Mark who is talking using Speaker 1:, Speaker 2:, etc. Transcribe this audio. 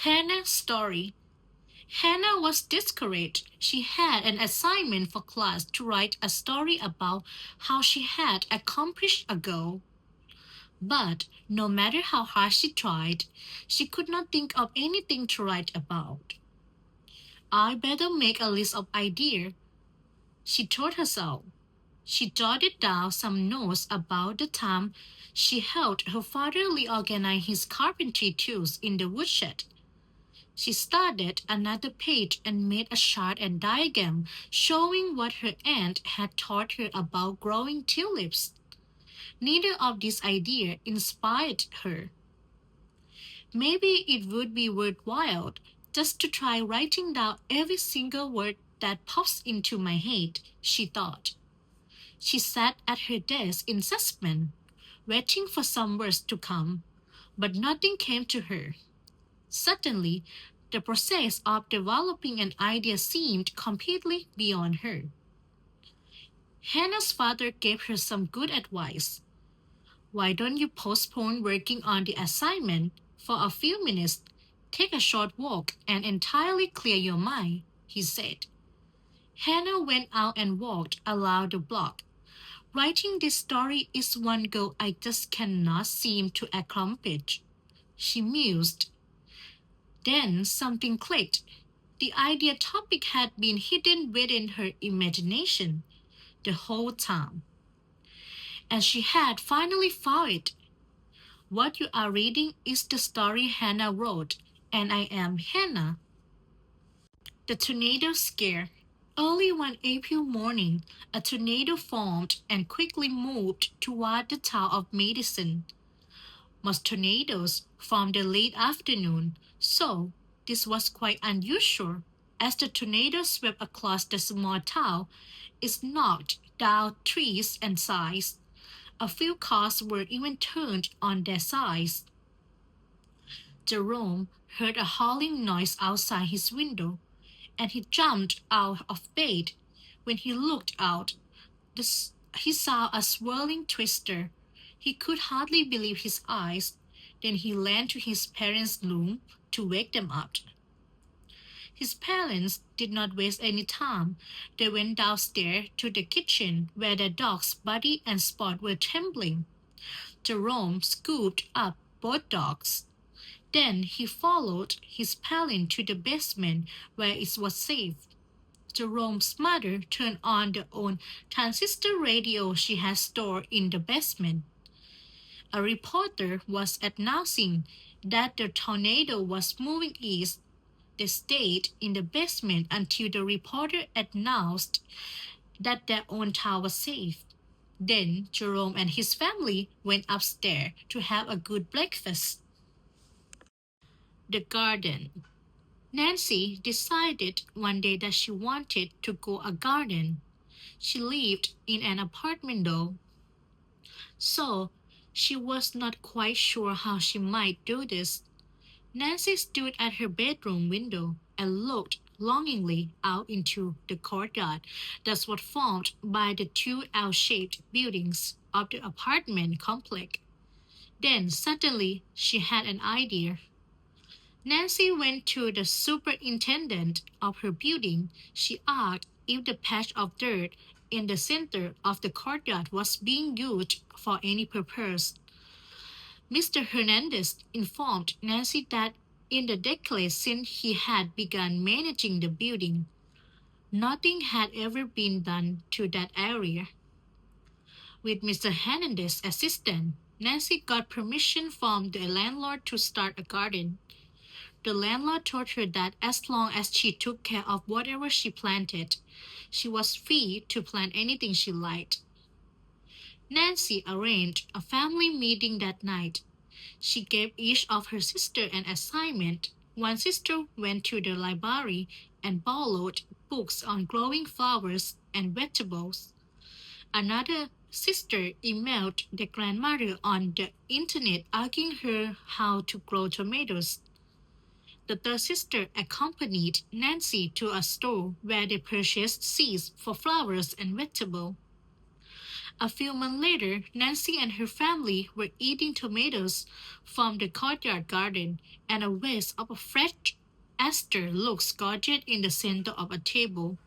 Speaker 1: Hannah's story. Hannah was discouraged. She had an assignment for class to write a story about how she had accomplished a goal. But no matter how hard she tried, she could not think of anything to write about. I better make a list of ideas, she told herself. She jotted down some notes about the time she helped her father reorganize his carpentry tools in the woodshed. She started another page and made a chart and diagram showing what her aunt had taught her about growing tulips. Neither of these ideas inspired her. Maybe it would be worthwhile just to try writing down every single word that pops into my head, she thought. She sat at her desk in suspense, waiting for some words to come, but nothing came to her. Suddenly, the process of developing an idea seemed completely beyond her. Hannah's father gave her some good advice. Why don't you postpone working on the assignment for a few minutes? Take a short walk and entirely clear your mind, he said. Hannah went out and walked around the block. Writing this story is one goal I just cannot seem to accomplish, she mused. Then something clicked. The idea topic had been hidden within her imagination the whole time. And she had finally found it. What you are reading is the story Hannah wrote, and I am Hannah. The Tornado Scare. Early one April morning, a tornado formed and quickly moved toward the town of Madison. Most tornadoes form the late afternoon, so this was quite unusual. As the tornado swept across the small town, it knocked down trees and signs. A few cars were even turned on their sides. Jerome heard a howling noise outside his window, and he jumped out of bed. When he looked out, he saw a swirling twister. He could hardly believe his eyes. Then he ran to his parents' room to wake them up. His parents did not waste any time. They went downstairs to the kitchen where their dogs Buddy and Spot were trembling. Jerome scooped up both dogs. Then he followed his parents to the basement where it was safe. Jerome's mother turned on the old transistor radio she had stored in the basement. A reporter was announcing that the tornado was moving east. They stayed in the basement until the reporter announced that their own town was safe. Then Jerome and his family went upstairs to have a good breakfast. The garden. Nancy decided one day that she wanted to go a garden. She lived in an apartment though, so she was not quite sure how she might do this. Nancy stood at her bedroom window and looked longingly out into the courtyard that was formed by the two L-shaped buildings of the apartment complex. Then suddenly she had an idea. Nancy went to the superintendent of her building. She asked if the patch of dirt in the center of the courtyard was being used for any purpose. Mr. Hernandez informed Nancy that in the decades since he had begun managing the building, nothing had ever been done to that area. With Mr. Hernandez's assistance, Nancy got permission from the landlord to start a garden. The landlord told her that as long as she took care of whatever she planted, she was free to plant anything she liked. Nancy arranged a family meeting that night. She gave each of her sisters an assignment. One sister went to the library and borrowed books on growing flowers and vegetables. Another sister emailed the grandmother on the internet asking her how to grow tomatoes. The third sister accompanied Nancy to a store where they purchased seeds for flowers and vegetables. A few months later, Nancy and her family were eating tomatoes from the courtyard garden, and a vase of a fresh aster looks gorgeous in the center of a table.